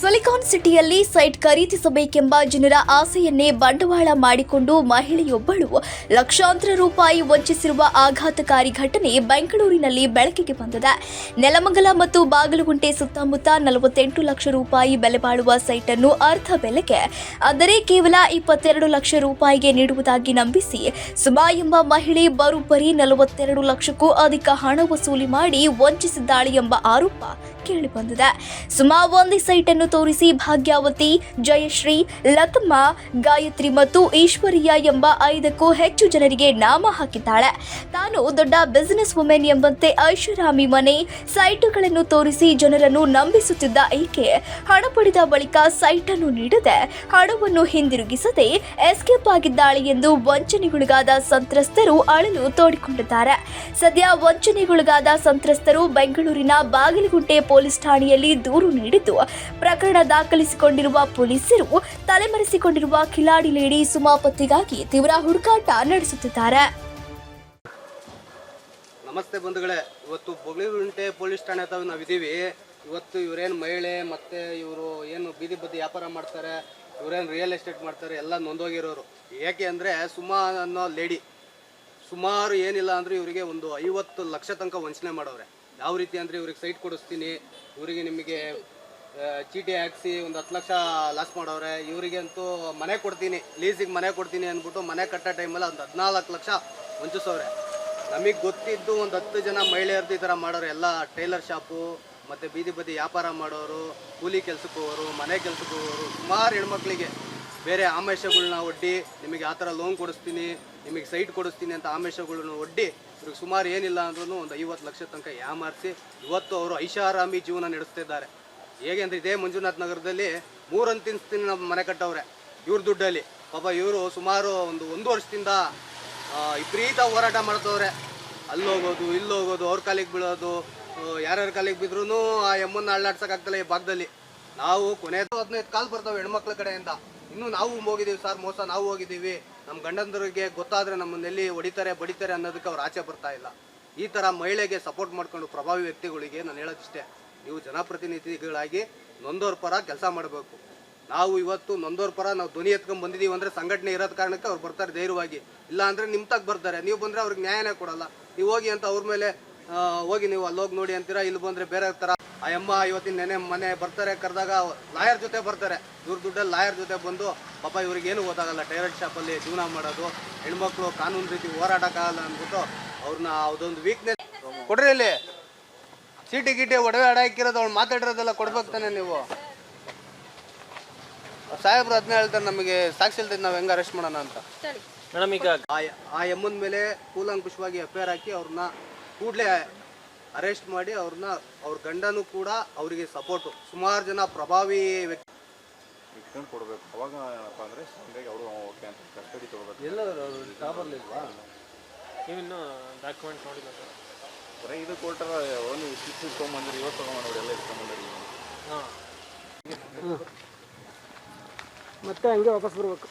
Silicon ಸಿಟಿಯಲ್ಲಿ site ಖರೀದಿಸಬೇಕೆಂಬ ಜನರ ಆಸೆಯನ್ನೇ ಬಂಡವಾಳ ಮಾಡಿಕೊಂಡು ಮಹಿಳೆಯೊಬ್ಬಳು ಲಕ್ಷಾಂತರ ರೂಪಾಯಿ ವಂಚಿಸಿರುವ ಆಘಾತಕಾರಿ ಘಟನೆ ಬೆಂಗಳೂರಿನಲ್ಲಿ ಬೆಳಕಿಗೆ ಬಂದಿದೆ. ನೆಲಮಂಗಲ ಮತ್ತು ಬಾಗಲಗುಂಟೆ ಸುತ್ತಮುತ್ತ 48 ಲಕ್ಷ ರೂಪಾಯಿ ಬೆಲೆ ಬಾಳುವ ಸೈಟ್ ಅನ್ನು ಅರ್ಧ ಬೆಲೆಗೆ, ಅಂದರೆ ಕೇವಲ 22 ಲಕ್ಷ ರೂಪಾಯಿಗೆ ನೀಡುವುದಾಗಿ ನಂಬಿಸಿ ಸುಮಾ ಎಂಬ ಮಹಿಳೆ ಬರೋಬ್ಬರಿ 42 ಲಕ್ಷಕ್ಕೂ ಅಧಿಕ ಹಣ ವಸೂಲಿ ಮಾಡಿ ವಂಚಿಸಿದ್ದಾಳೆ ಎಂಬ ಆರೋಪ ಕೇಳಿಬಂದಿದೆ. ಸುಮಾ ಒಂದೇ ಸೈಟ್ ಅನ್ನು ತೋರಿಸಿ ಭಾಗ್ಯಾವತಿ, ಜಯಶ್ರೀ, ಲತಮ್ಮ, ಗಾಯತ್ರಿ ಮತ್ತು ಈಶ್ವರಿಯ ಎಂಬ 5ಕ್ಕೂ ಹೆಚ್ಚು ಜನರಿಗೆ ನಾಮ ಹಾಕಿದ್ದಾಳೆ. ತಾನು ದೊಡ್ಡ ಬಿಸಿನೆಸ್ ವುಮೆನ್ ಎಂಬಂತೆ ಐಷಾರಾಮಿ ಮನೆ, ಸೈಟುಗಳನ್ನು ತೋರಿಸಿ ಜನರನ್ನು ನಂಬಿಸುತ್ತಿದ್ದ ಈಕೆ ಹಣ ಪಡೆದ ಬಳಿಕ ಸೈಟ್ ಅನ್ನು ನೀಡದೆ ಹಣವನ್ನು ಹಿಂದಿರುಗಿಸದೆ ಎಸ್ಕೇಪ್ ಆಗಿದ್ದಾಳೆ ಎಂದು ವಂಚನೆಗೊಳಗಾದ ಸಂತ್ರಸ್ತರು ಅಳಲು ತೋಡಿಕೊಂಡಿದ್ದಾರೆ. ಸದ್ಯ ವಂಚನೆಗೊಳಗಾದ ಸಂತ್ರಸ್ತರು ಬೆಂಗಳೂರಿನ ಬಾಗಲಗುಂಟೆ ಪೊಲೀಸ್ ಠಾಣೆಯಲ್ಲಿ ದೂರು ನೀಡಿದ್ದು, ಪ್ರಕರಣ ದಾಖಲಿಸಿಕೊಂಡಿರುವ ಪೊಲೀಸರು ತಲೆಮರೆಸಿಕೊಂಡಿರುವ ಕಿಲಾಡಿ ಲೇಡಿ ಸುಮಾ ಪತ್ತೆಗಾಗಿ ತೀವ್ರ ಹುಡುಕಾಟ ನಡೆಸುತ್ತಿದ್ದಾರೆ. ನಮಸ್ತೆ ಬಂಧುಗಳೇ, ಇವತ್ತು ಬಾಗಲಗುಂಟೆ ಪೊಲೀಸ್ ಠಾಣೆ ಹತ್ರ ನಾವಿದ್ದೀವಿ. ಇವತ್ತು ಇವರೇನು ಮಹಿಳೆ ಮತ್ತು ಇವರು ಏನು ಬೀದಿ ಬದಿ ವ್ಯಾಪಾರ ಮಾಡ್ತಾರೆ, ಇವರೇನು ರಿಯಲ್ ಎಸ್ಟೇಟ್ ಮಾಡ್ತಾರೆ, ಎಲ್ಲ ನೊಂದೋಗಿರೋರು. ಏಕೆ ಅಂದರೆ ಸುಮಾ ಅನ್ನೋ ಲೇಡಿ ಸುಮಾರು ಏನಿಲ್ಲ ಅಂದರೆ ಇವರಿಗೆ ಒಂದು 50 ಲಕ್ಷ ತನಕ ವಂಚನೆ ಮಾಡೋರೆ. ಯಾವ ರೀತಿ ಅಂದರೆ ಇವ್ರಿಗೆ ಸೈಟ್ ಕೊಡಿಸ್ತೀನಿ, ಇವರಿಗೆ ನಿಮಗೆ ಚೀಟಿ ಹಾಕಿಸಿ ಒಂದು 10 ಲಕ್ಷ ಲಾಸ್ ಮಾಡೋರೆ. ಇವರಿಗಂತೂ ಮನೆ ಕೊಡ್ತೀನಿ, ಲೀಸಿಗೆ ಮನೆ ಕೊಡ್ತೀನಿ ಅಂದ್ಬಿಟ್ಟು ಮನೆ ಕಟ್ಟೋ ಟೈಮಲ್ಲಿ ಒಂದು 14 ಲಕ್ಷ ವಂಚಿಸೋರೆ. ನಮಗೆ ಗೊತ್ತಿದ್ದು ಒಂದು 10 ಜನ ಮಹಿಳೆಯರ್ದು ಈ ಥರ ಮಾಡೋರು. ಎಲ್ಲ ಟೈಲರ್ ಶಾಪು ಮತ್ತು ಬೀದಿ ಬದಿ ವ್ಯಾಪಾರ ಮಾಡೋರು, ಕೂಲಿ ಕೆಲಸಕ್ಕೆ ಹೋಗೋರು, ಮನೆ ಕೆಲಸಕ್ಕೆ ಹೋಗೋರು, ಸುಮಾರು ಹೆಣ್ಮಕ್ಳಿಗೆ ಬೇರೆ ಆಮಿಷಗಳನ್ನ ಒಡ್ಡಿ ನಿಮಗೆ ಆ ಥರ ಲೋನ್ ಕೊಡಿಸ್ತೀನಿ, ನಿಮಗೆ ಸೈಟ್ ಕೊಡಿಸ್ತೀನಿ ಅಂತ ಆಮಿಷಗಳನ್ನು ಒಡ್ಡಿ ಇವ್ರಿಗೆ ಸುಮಾರು ಏನಿಲ್ಲ ಅಂದ್ರೂ ಒಂದು 50 ಲಕ್ಷ ತನಕ ಯಾಮಾರಿಸಿ ಇವತ್ತು ಅವರು ಐಷಾರಾಮಿ ಜೀವನ ನಡೆಸ್ತಿದ್ದಾರೆ. ಹೇಗೆ ಅಂದರೆ ಇದೇ ಮಂಜುನಾಥ್ ನಗರದಲ್ಲಿ 3 ಅಂತಿನ ಮನೆ ಕಟ್ಟವ್ರೆ ಇವ್ರ ದುಡ್ಡಲ್ಲಿ. ಪಾಪ ಇವರು ಸುಮಾರು ಒಂದು ವರ್ಷದಿಂದ ವಿಪರೀತ ಹೋರಾಟ ಮಾಡ್ತವ್ರೆ. ಅಲ್ಲೋಗೋದು ಇಲ್ಲೋಗೋದು, ಅವ್ರ ಕಾಲಿಗೆ ಬೀಳೋದು, ಯಾರ್ಯಾರ ಕಾಲಿಗೆ ಬಿದ್ರೂ ಆ ಎಮ್ಮನ್ನ ಅಳ್ಳಾಡ್ಸೋಕ್ಕಾಗ್ತಲ್ಲ ಈ ಭಾಗದಲ್ಲಿ. ನಾವು ಕೊನೆಯದು 15 ಕಾಲ್ ಬರ್ತಾವೆ ಹೆಣ್ಮಕ್ಳ ಕಡೆಯಿಂದ. ಇನ್ನೂ ನಾವು ಹೋಗಿದ್ದೀವಿ ಸರ್, ಮೋಸ ನಾವು ಹೋಗಿದ್ದೀವಿ, ನಮ್ಮ ಗಂಡಂದರಿಗೆ ಗೊತ್ತಾದರೆ ನಮ್ಮನ್ನೆಲ್ಲಿ ಹೊಡಿತಾರೆ ಬಡಿತಾರೆ ಅನ್ನೋದಕ್ಕೆ ಅವ್ರು ಆಚೆ ಬರ್ತಾ ಇಲ್ಲ. ಈ ಥರ ಮಹಿಳೆಗೆ ಸಪೋರ್ಟ್ ಮಾಡ್ಕೊಂಡು ಪ್ರಭಾವಿ ವ್ಯಕ್ತಿಗಳಿಗೆ ನಾನು ಹೇಳೋದಿಷ್ಟೇ, ನೀವು ಜನಪ್ರತಿನಿಧಿಗಳಾಗಿ ನೊಂದೋರ್ ಪರ ಕೆಲಸ ಮಾಡಬೇಕು. ನಾವು ಇವತ್ತು ನೊಂದೋರ್ ಪರ ನಾವು ಧ್ವನಿ ಎತ್ಕೊಂಡು ಬಂದಿದ್ದೀವಿ ಅಂದರೆ ಸಂಘಟನೆ ಇರೋದ ಕಾರಣಕ್ಕೆ ಅವ್ರು ಬರ್ತಾರೆ ಧೈರ್ಯವಾಗಿ. ಇಲ್ಲ ಅಂದರೆ ನಿಮ್ಮ ತಗ ಬರ್ತಾರೆ, ನೀವು ಬಂದರೆ ಅವ್ರಿಗೆ ನ್ಯಾಯನೇ ಕೊಡಲ್ಲ. ನೀವು ಹೋಗಿ ಅಂತ ಅವ್ರ ಮೇಲೆ ಹೋಗಿ ನೀವು ಅಲ್ಲೋಗಿ ನೋಡಿ ಅಂತೀರಾ, ಇಲ್ಲಿ ಬಂದರೆ ಬೇರೆ ಥರ. ಆ ಅಮ್ಮ ಇವತ್ತಿನ ನೆನೆ ಮನೆ ಬರ್ತಾರೆ, ಕರೆದಾಗ ಲಾಯರ್ ಜೊತೆ ಬರ್ತಾರೆ. ಇವ್ರ ದುಡ್ಡಲ್ಲಿ ಲಾಯರ್ ಜೊತೆ ಬಂದು ಪಾಪ ಇವ್ರಿಗೇನು ಗೊತ್ತಾಗಲ್ಲ, ಟೈಲರ್ ಶಾಪಲ್ಲಿ ಜೀವನ ಮಾಡೋದು, ಹೆಣ್ಮಕ್ಳು ಕಾನೂನು ರೀತಿ ಹೋರಾಟಕ್ಕಾಗಲ್ಲ ಅಂದ್ಬಿಟ್ಟು ಅವ್ರನ್ನ ಅದೊಂದು ವೀಕ್ನೆಸ್ ಕೊಡ್ರಿ. ಇಲ್ಲಿ ಚೀಟಿ ಗೀಟಿ ಒಡವೆ ಅಡ ಹಾಕಿರೋದು, ಅವ್ಳು ಮಾತಾಡಿರೋದೆಲ್ಲ ಕೊಡ್ಬೇಕು ತಾನೆ ನೀವು. ಸಾಹೇಬ್ರು ಅದನ್ನ ಹೇಳ್ತಾರೆ, ನಮಗೆ ಸಾಕ್ಷಿ ಇಲ್ದಿದ್ದು ನಾವು ಹೆಂಗೆ ಅರೆಸ್ಟ್ ಮಾಡೋಣ ಅಂತ. ಮೇಡಮ್, ಈಗ ಆ ಎಮ್ಮನ ಮೇಲೆ ಕೂಲಂಕುಷವಾಗಿ FIR ಹಾಕಿ ಅವ್ರನ್ನ ಕೂಡಲೇ ಅರೆಸ್ಟ್ ಮಾಡಿ ಅವ್ರ ಗಂಡನೂ ಕೂಡ ಅವರಿಗೆ ಸಪೋರ್ಟು. ಸುಮಾರು ಜನ ಪ್ರಭಾವಿ ವ್ಯಕ್ತಿ ಇಟ್ಕೊಂಡು ಕೊಡಬೇಕು. ಅವಾಗ ಏನಪ್ಪ ಅಂದರೆ ಹಂಗಾಗಿ ಅವರು ಓಕೆ ಅಂತ ಕಸ್ಟಡಿ ತೊಗೋಬೇಕು. ಎಲ್ಲ ಬರಲಿಲ್ವಾ? ನೀವಿನ್ನೂ ಡಾಕ್ಯುಮೆಂಟ್ ನೋಡಿಲ್ಲ ಸರ್? ಬರೀ ಇದು ಕೊಟ್ಟರೆ ಒಂದು ಸಿಕ್ಸ್ ತೊಗೊಂಬಂದ್ರಿ, ಇವತ್ತು ತೊಗೊಂಬಂದ್ರಿ, ಎಲ್ಲ ಇಟ್ಕೊಂಬಂದ್ರಿ. ಹಾಂ, ಮತ್ತೆ ಹಂಗೆ ವಾಪಸ್ ಬರ್ಬೇಕು.